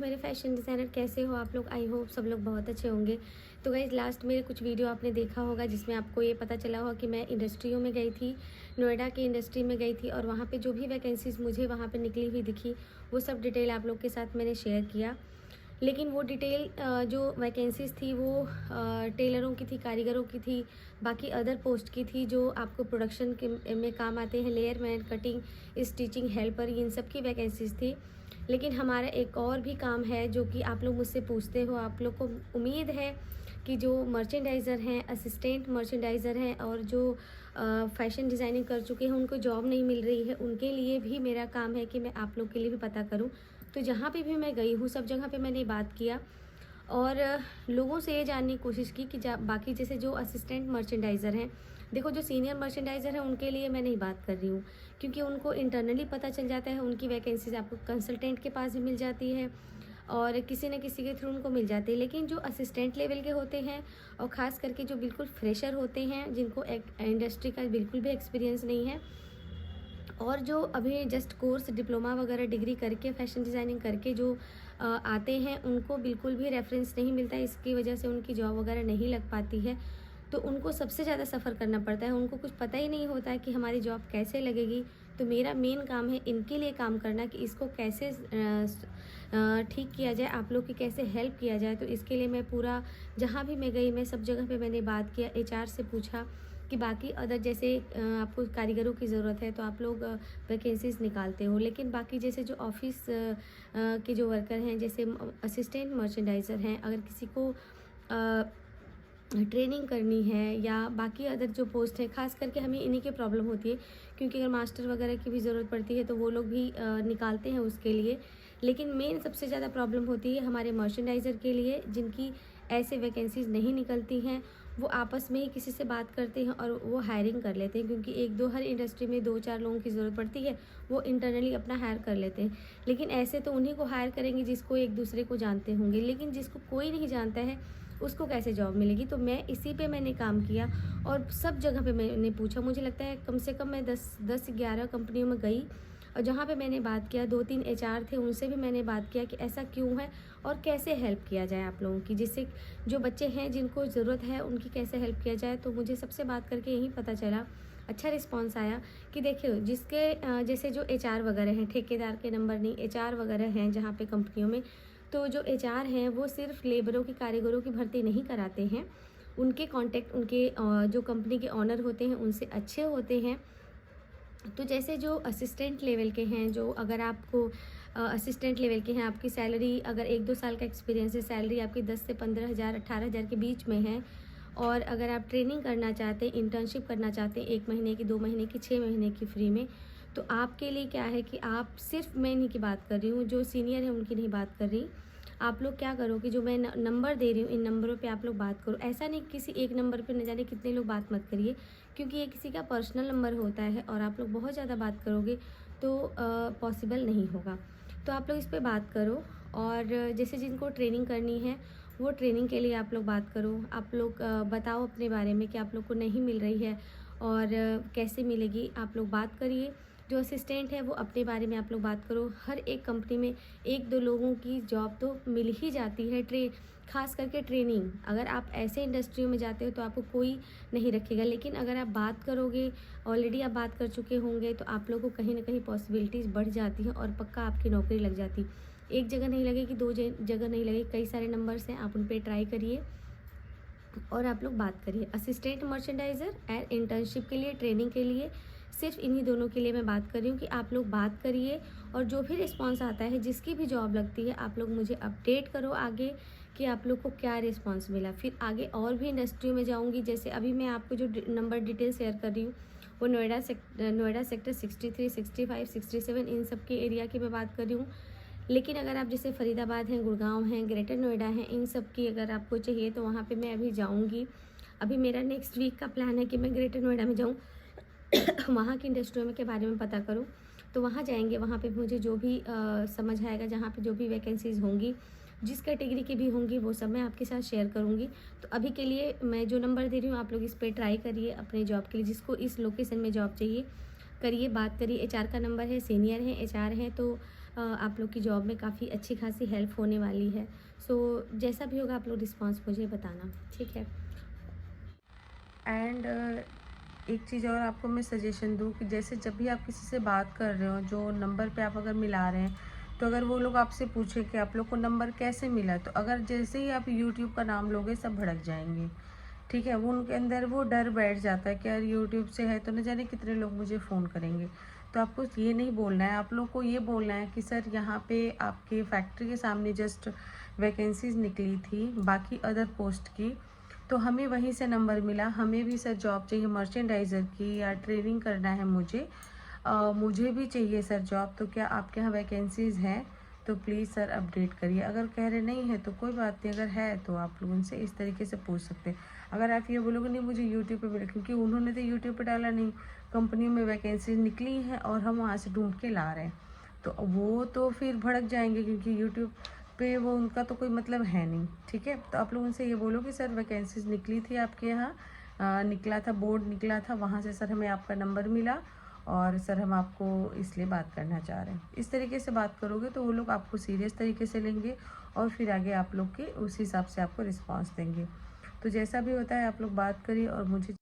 मेरे fashion designer, कैसे हो आप लोग? आई होप सब लोग बहुत अच्छे होंगे। तो गाइज़, लास्ट मेरे कुछ वीडियो आपने देखा होगा जिसमें आपको ये पता चला होगा कि मैं इंडस्ट्रियों में गई थी, नोएडा की इंडस्ट्री में गई थी और वहाँ पे जो भी वैकेंसीज़ मुझे वहाँ पे निकली हुई दिखी, वो सब डिटेल आप लोग के साथ मैंने शेयर किया। लेकिन वो डिटेल जो वैकेंसीज़ थी वो टेलरों की थी, कारीगरों की थी, बाकी अदर पोस्ट की थी जो आपको प्रोडक्शन के में काम आते हैं, लेयरमैन, कटिंग, स्टिचिंग हेल्पर, इन सब की वैकेंसीज़ थी। लेकिन हमारा एक और भी काम है जो कि आप लोग मुझसे पूछते हो, आप लोग को उम्मीद है कि जो मर्चेंडाइज़र हैं, असिस्टेंट मर्चेंडाइज़र हैं और जो फ़ैशन डिज़ाइनिंग कर चुके हैं उनको जॉब नहीं मिल रही है, उनके लिए भी मेरा काम है कि मैं आप लोग के लिए भी पता करूं। तो जहाँ पे भी मैं गई हूँ सब जगह पे मैंने बात किया और लोगों से ये जानने की कोशिश की कि बाकी जैसे जो असिस्टेंट मर्चेंडाइज़र हैं, देखो जो सीनियर मर्चेंडाइज़र हैं उनके लिए मैं नहीं बात कर रही हूँ क्योंकि उनको इंटरनली पता चल जाता है, उनकी वैकेंसीज आपको कंसल्टेंट के पास भी मिल जाती है और किसी न किसी के थ्रू उनको मिल जाती है। लेकिन जो असिस्टेंट लेवल के होते हैं और ख़ास करके जो बिल्कुल फ्रेशर होते हैं, जिनको एक इंडस्ट्री का बिल्कुल भी एक्सपीरियंस नहीं है और जो अभी जस्ट कोर्स डिप्लोमा वगैरह डिग्री करके फैशन डिज़ाइनिंग करके जो आते हैं, उनको बिल्कुल भी रेफरेंस नहीं मिलता है। इसकी वजह से उनकी जॉब वगैरह नहीं लग पाती है, तो उनको सबसे ज़्यादा सफ़र करना पड़ता है। उनको कुछ पता ही नहीं होता है कि हमारी जॉब कैसे लगेगी। तो मेरा मेन काम है इनके लिए काम करना कि इसको कैसे ठीक किया जाए, आप लोग की कैसे हेल्प किया जाए। तो इसके लिए मैं पूरा जहाँ भी मैं गई, मैं सब जगह पे मैंने बात किया, एचआर से पूछा कि बाकी अदर जैसे आपको कारीगरों की ज़रूरत है तो आप लोग वैकेंसीज़ निकालते हो, लेकिन बाकी जैसे जो ऑफिस के जो वर्कर हैं, जैसे असिस्टेंट मर्चेंडाइज़र हैं, अगर किसी को ट्रेनिंग करनी है या बाकी अदर जो पोस्ट है, ख़ास करके हमें इन्हीं की प्रॉब्लम होती है क्योंकि अगर मास्टर वगैरह की भी ज़रूरत पड़ती है तो वो लोग भी निकालते हैं उसके लिए। लेकिन मेन सबसे ज़्यादा प्रॉब्लम होती है हमारे मर्चेंडाइज़र के लिए, जिनकी ऐसे वैकेंसीज़ नहीं निकलती हैं। वो आपस में ही किसी से बात करते हैं और वो हायरिंग कर लेते हैं क्योंकि एक दो हर इंडस्ट्री में 2-4 लोगों की ज़रूरत पड़ती है, वो इंटरनली अपना हायर कर लेते हैं। लेकिन ऐसे तो उन्हीं को हायर करेंगे जिसको एक दूसरे को जानते होंगे, लेकिन जिसको कोई नहीं जानता है उसको कैसे जॉब मिलेगी। तो मैं इसी पे मैंने काम किया और सब जगह पे मैंने पूछा। मुझे लगता है कम से कम मैं 10-11 कंपनियों में गई और जहाँ पे मैंने बात किया, 2-3 एचआर थे, उनसे भी मैंने बात किया कि ऐसा क्यों है और कैसे हेल्प किया जाए आप लोगों की, जिससे जो बच्चे हैं जिनको ज़रूरत है उनकी कैसे हेल्प किया जाए। तो मुझे सबसे बात करके यही पता चला, अच्छा रिस्पॉन्स आया कि देखिए जिसके जैसे जो एचआर वगैरह हैं, ठेकेदार के नंबर नहीं, एचआर वगैरह हैं जहाँ पे कंपनियों में, तो जो एचआर हैं वो सिर्फ लेबरों की, कारीगरों की भर्ती नहीं कराते हैं। उनके कॉन्टैक्ट उनके जो कंपनी के ऑनर होते हैं उनसे अच्छे होते हैं। तो जैसे जो असिस्टेंट लेवल के हैं, जो अगर आपको असिस्टेंट लेवल के हैं, आपकी सैलरी अगर 1-2 साल का एक्सपीरियंस है, सैलरी आपकी 10 से 15,000 18,000 के बीच में है और अगर आप ट्रेनिंग करना चाहते हैं, इंटर्नशिप करना चाहते हैं 1 महीने की, 2 महीने की, 6 महीने की फ्री में, तो आपके लिए क्या है कि आप सिर्फ, मैं इन्हीं की बात कर रही हूँ, जो सीनियर है उनकी नहीं बात कर रही। आप लोग क्या करो कि जो मैं नंबर दे रही हूँ, इन नंबरों पे आप लोग बात करो। ऐसा नहीं किसी एक नंबर पे न जाने कितने लोग बात मत करिए क्योंकि ये किसी का पर्सनल नंबर होता है और आप लोग बहुत ज़्यादा बात करोगे तो पॉसिबल नहीं होगा। तो आप लोग इस पे बात करो और जैसे जिनको ट्रेनिंग करनी है वो ट्रेनिंग के लिए आप लोग बात करो। आप लोग बताओ अपने बारे में कि आप लोग को नहीं मिल रही है और कैसे मिलेगी, आप लोग बात करिए। जो असिस्टेंट है वो अपने बारे में आप लोग बात करो। हर एक कंपनी में 1-2 लोगों की जॉब तो मिल ही जाती है। खास करके ट्रेनिंग, अगर आप ऐसे इंडस्ट्रियों में जाते हो तो आपको कोई नहीं रखेगा, लेकिन अगर आप बात करोगे, ऑलरेडी आप बात कर चुके होंगे, तो आप लोगों को कहीं ना कहीं पॉसिबिलिटीज़ बढ़ जाती हैं और पक्का आपकी नौकरी लग जाती। एक जगह नहीं लगेगी, 2 जगह नहीं लगेगी, कई सारे नंबर्स हैं, आप उन पर ट्राई करिए और आप लोग बात करिए। असिस्टेंट मर्चेंडाइज़र एंड इंटर्नशिप के लिए, ट्रेनिंग के लिए, सिर्फ इन्हीं दोनों के लिए मैं बात कर रही हूँ कि आप लोग बात करिए और जो भी रिस्पांस आता है, जिसकी भी जॉब लगती है, आप लोग मुझे अपडेट करो आगे कि आप लोग को क्या रिस्पांस मिला। फिर आगे और भी इंडस्ट्री में जाऊँगी। जैसे अभी मैं आपको जो नंबर डिटेल शेयर कर रही हूँ वो नोएडा सेक्टर 63, 65, 67 इन सब के एरिया की मैं बात कर रही हूँ। लेकिन अगर आप जैसे फरीदाबाद हैं, गुड़गांव हैं, ग्रेटर नोएडा हैं, इन सब की अगर आपको चाहिए तो वहाँ पे मैं अभी जाऊँगी। अभी मेरा नेक्स्ट वीक का प्लान है कि मैं ग्रेटर नोएडा में जाऊँ, वहाँ की इंडस्ट्रियों में के बारे में पता करूँ। तो वहाँ जाएंगे, वहाँ पे मुझे जो भी समझ आएगा, जहाँ पे जो भी वैकेंसीज़ होंगी, जिस कैटेगरी की भी होंगी, वो सब मैं आपके साथ शेयर करूँगी। तो अभी के लिए मैं जो नंबर दे रही हूँ, आप लोग इस पर ट्राई करिए अपने जॉब के लिए। जिसको इस लोकेशन में जॉब चाहिए करिए, बात करिए। एचआर का नंबर है, सीनियर है, एचआर हैं, तो आप लोग की जॉब में काफ़ी अच्छी खासी हेल्प होने वाली है। सो जैसा भी होगा आप लोग रिस्पॉन्स मुझे बताना, ठीक है? एंड एक चीज़ और आपको मैं सजेशन दूँ कि जैसे जब भी आप किसी से बात कर रहे हो, जो नंबर पे आप अगर मिला रहे हैं, तो अगर वो लोग आपसे पूछे कि आप लोग को नंबर कैसे मिला, तो अगर जैसे ही आप यूट्यूब का नाम लोगे सब भड़क जाएंगे। ठीक है, वो उनके अंदर वो डर बैठ जाता है कि यार यूट्यूब से है तो न जाने कितने लोग मुझे फ़ोन करेंगे। तो आपको ये नहीं बोलना है, आप लोग को ये बोलना है कि सर यहाँ पे आपके फैक्ट्री के सामने जस्ट वैकेंसीज निकली थी बाकी अदर पोस्ट की, तो हमें वहीं से नंबर मिला, हमें भी सर जॉब चाहिए मर्चेंडाइज़र की या ट्रेनिंग करना है मुझे, मुझे भी चाहिए सर जॉब, तो क्या आपके यहाँ वैकेंसीज़ हैं? तो प्लीज़ सर अपडेट करिए। अगर कह रहे नहीं है तो कोई बात नहीं, अगर है तो आप लोग उनसे इस तरीके से पूछ सकते हैं। अगर आप ये बोलोगे नहीं मुझे यूट्यूब पे मिला, क्योंकि उन्होंने तो यूट्यूब पे डाला नहीं, कंपनियों में वैकेंसीज निकली हैं और हम वहाँ से ढूंढ के ला रहे हैं, तो वो तो फिर भड़क जाएंगे क्योंकि यूट्यूब पे वो उनका तो कोई मतलब है नहीं। ठीक है, तो आप लोग उनसे ये बोलो कि सर वैकेंसीज निकली थी आपके यहाँ, निकला था, बोर्ड निकला था, वहाँ से सर हमें आपका नंबर मिला और सर हम आपको इसलिए बात करना चाह रहे हैं। इस तरीके से बात करोगे तो वो लोग आपको सीरियस तरीके से लेंगे और फिर आगे आप लोग के उस हिसाब से आपको रिस्पॉन्स देंगे। तो जैसा भी होता है आप लोग बात करिए और मुझे